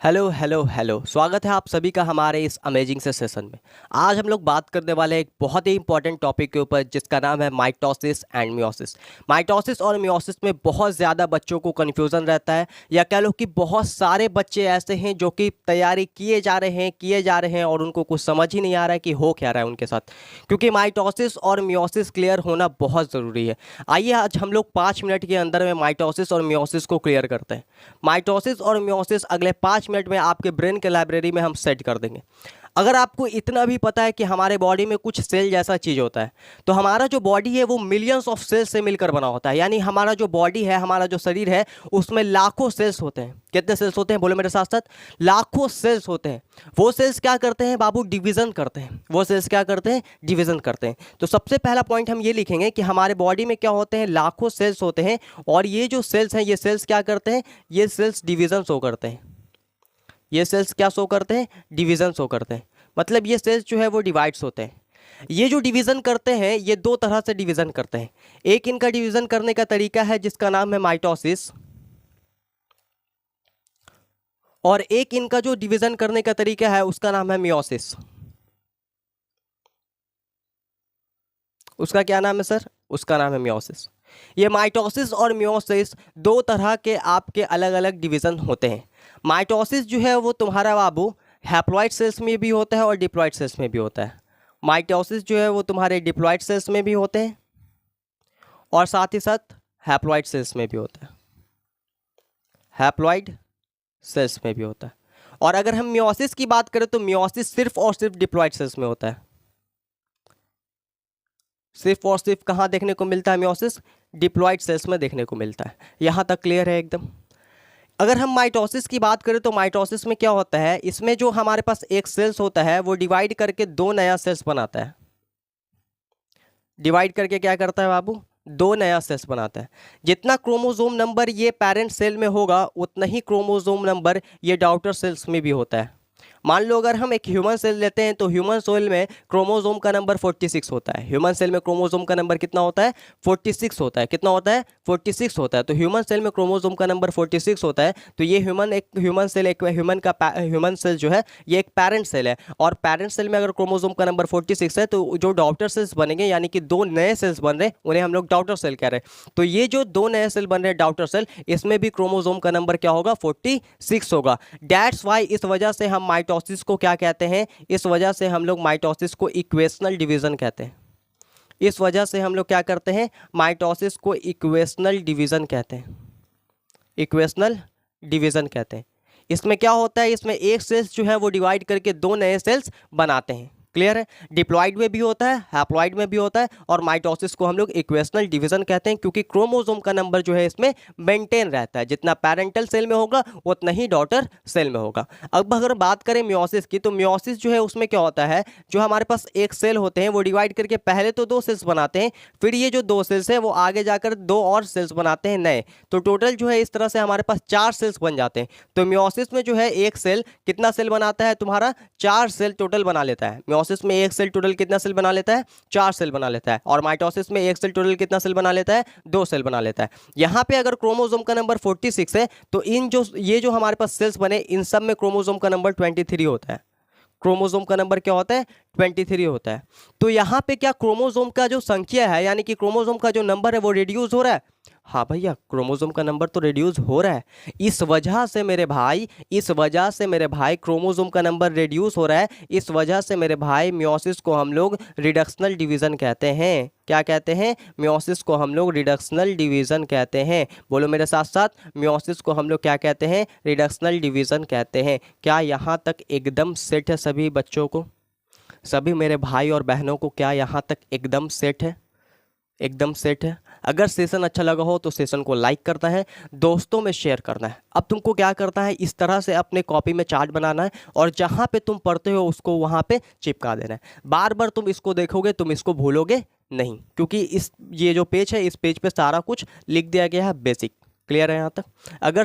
Hello hello hello, स्वागत है आप सभी का हमारे इस अमेजिंग से सेशन में। आज हम लोग बात करने वाले हैं एक बहुत ही इंपॉर्टेंट टॉपिक के ऊपर जिसका नाम है माइटोसिस एंड मियोसिस। माइटोसिस और मियोसिस में बहुत ज़्यादा बच्चों को कन्फ्यूज़न रहता है, या कह लो कि बहुत सारे बच्चे ऐसे हैं जो कि तैयारी किए जा रहे हैं और उनको कुछ समझ ही नहीं आ रहा है कि हो क्या रहा है उनके साथ, क्योंकि माइटोसिस और मियोसिस क्लियर होना बहुत ज़रूरी है। आइए आज हम लोग 5 मिनट के अंदर में माइटोसिस और मियोसिस को क्लियर करते हैं। माइटोसिस और मियोसिस अगले 5 मिनट में आपके ब्रेन के लाइब्रेरी में हम सेट कर देंगे। अगर आपको इतना भी पता है कि हमारे बॉडी में कुछ सेल जैसा चीज़ होता है, तो हमारा जो बॉडी है वो मिलियंस ऑफ सेल्स से मिलकर बना होता है। यानी हमारा जो बॉडी है, हमारा जो शरीर है, उसमें लाखों सेल्स होते हैं। कितने सेल्स होते हैं, बोलो मेरे साथ साथ, लाखों सेल्स होते हैं। वो सेल्स क्या करते हैं बाबू, डिवीजन करते हैं। वो सेल्स क्या करते हैं, डिवीजन करते हैं। तो सबसे पहला पॉइंट हम ये लिखेंगे कि हमारे बॉडी में क्या होते हैं, लाखों सेल्स होते हैं, और ये जो सेल्स हैं, ये सेल्स क्या करते हैं, ये सेल्स डिवीजन शो करते हैं। ये सेल्स क्या शो करते हैं, डिवीजन शो करते हैं। मतलब ये सेल्स जो है वो डिवाइड्स होते हैं। ये जो डिवीजन करते हैं, ये दो तरह से डिवीजन करते हैं। एक इनका डिवीजन करने का तरीका है जिसका नाम है माइटोसिस, और एक इनका जो डिवीजन करने का तरीका है उसका नाम है मियोसिस। उसका क्या नाम है सर, उसका नाम है मियोसिस। ये माइटोसिस और मियोसिस दो तरह के आपके अलग अलग डिवीजन होते हैं। माइटोसिस जो है वो तुम्हारा बाबू हैप्लॉइड सेल्स में भी होता है और डिप्लॉइड सेल्स में भी होता है। माइटोसिस जो है वो तुम्हारे डिप्लॉइड सेल्स में भी होते हैं और साथ ही साथ हैप्लॉइड सेल्स में भी होता है। हैप्लॉइड सेल्स में भी होता है। और अगर हम मियोसिस की बात करें तो मियोसिस सिर्फ और सिर्फ डिप्लॉइड सेल्स में होता है। सिर्फ और सिर्फ कहाँ देखने को मिलता है मियोसिस, डिप्लॉइड सेल्स में देखने को मिलता है। यहाँ तक क्लियर है एकदम। अगर हम माइटोसिस की बात करें तो माइटोसिस में क्या होता है, इसमें जो हमारे पास एक सेल्स होता है वो डिवाइड करके दो नया सेल्स बनाता है। डिवाइड करके क्या करता है बाबू, दो नया सेल्स बनाता है। जितना क्रोमोसोम नंबर ये पेरेंट सेल में होगा उतना ही क्रोमोसोम नंबर ये डॉटर सेल्स में भी होता है। मान लो अगर हम एक ह्यूमन सेल लेते हैं तो ह्यूमन सेल में क्रोमोसोम का नंबर 46 होता है। ह्यूमन सेल में क्रोमोसोम का नंबर कितना होता है, 46 होता है। कितना होता है, 46 होता है। तो ह्यूमन सेल में क्रोमोसोम का नंबर 46 होता है। तो ये ह्यूमन सेल जो है ये एक पेरेंट सेल है, और पेरेंट सेल में अगर क्रोमोसोम का नंबर 46 है तो जो डॉटर सेल्स बनेंगे, यानी कि दो नए सेल्स बन रहे हैं, उन्हें हम लोग डॉटर सेल कह रहे हैं। तो ये जो दो नए सेल बन रहे हैं डॉटर सेल, इसमें भी क्रोमोसोम का नंबर क्या होगा, 46 होगा। डैट्स वाई इस वजह से हम माइटोसिस को क्या कहते हैं, इस वजह से हम लोग माइटोसिस को इक्वेशनल डिवीजन कहते हैं। इस वजह से हम लोग क्या करते हैं, माइटोसिस को इक्वेशनल डिवीजन कहते हैं। इक्वेशनल डिवीजन कहते हैं। इसमें क्या होता है, इसमें एक सेल्स जो है वो डिवाइड करके दो नए सेल्स बनाते हैं। क्लियर है। डिप्लॉइड में भी होता है, हैप्लॉइड में भी होता है, और माइटोसिस को हम लोग इक्वेशनल डिवीजन कहते हैं, क्योंकि क्रोमोसोम का नंबर जो है इसमें मेंटेन रहता है। जितना पैरेंटल सेल में होगा उतना ही डॉटर सेल में होगा। अब अगर बात करें मियोसिस की, तो मियोसिस जो है उसमें क्या होता है, जो हमारे पास एक सेल होते हैं वो डिवाइड करके पहले तो दो सेल्स बनाते हैं, फिर ये जो दो सेल्स है वो आगे जाकर दो और सेल्स बनाते हैं नए। तो टोटल जो है इस तरह से हमारे पास 4 सेल्स बन जाते हैं। तो मियोसिस में जो है एक सेल कितना सेल बनाता है, तुम्हारा 4 सेल टोटल बना लेता है। मियोसिस में एक सेल टोटल कितना सेल बना लेता है, 4 सेल बना लेता है। और माइटोसिस में एक सेल टोटल कितना सेल बना लेता है, 2 सेल बना लेता है। यहाँ पे अगर क्रोमोसोम का नंबर 46 है तो ये जो हमारे पास सेल्स बने, इन सब में क्रोमोसोम का नंबर 23 होता है। क्रोमोसोम का नंबर क्या होता है, 23 होता है। तो यहाँ पे क्या क्रोमोसोम का जो संख्या है, यानी कि क्रोमोसोम का जो नंबर है वो रिड्यूस हो रहा है। हाँ भैया, क्रोमोसोम का नंबर तो रिड्यूस हो रहा है। इस वजह से मेरे भाई क्रोमोसोम का नंबर रिड्यूस हो रहा है। इस वजह से मेरे भाई मियोसिस को हम लोग रिडक्शनल डिवीजन कहते हैं। क्या कहते हैं, मियोसिस को हम लोग रिडक्शनल डिवीजन कहते हैं। बोलो मेरे साथ साथ, मियोसिस को हम लोग क्या कहते हैं, रिडक्शनल डिवीजन कहते हैं। क्या यहाँ तक एकदम सेट है सभी बच्चों को, सभी मेरे भाई और बहनों को? क्या यहाँ तक एकदम सेट है, एकदम सेट है? अगर सेशन अच्छा लगा हो तो सेशन को लाइक करना है, दोस्तों में शेयर करना है। अब तुमको क्या करना है, इस तरह से अपने कॉपी में चार्ट बनाना है, और जहाँ पे तुम पढ़ते हो उसको वहाँ पे चिपका देना है। बार बार तुम इसको देखोगे, तुम इसको भूलोगे नहीं, क्योंकि ये जो पेज है, इस पेज पे सारा कुछ लिख दिया गया है बेसिक। क्लियर है यहाँ तक? अगर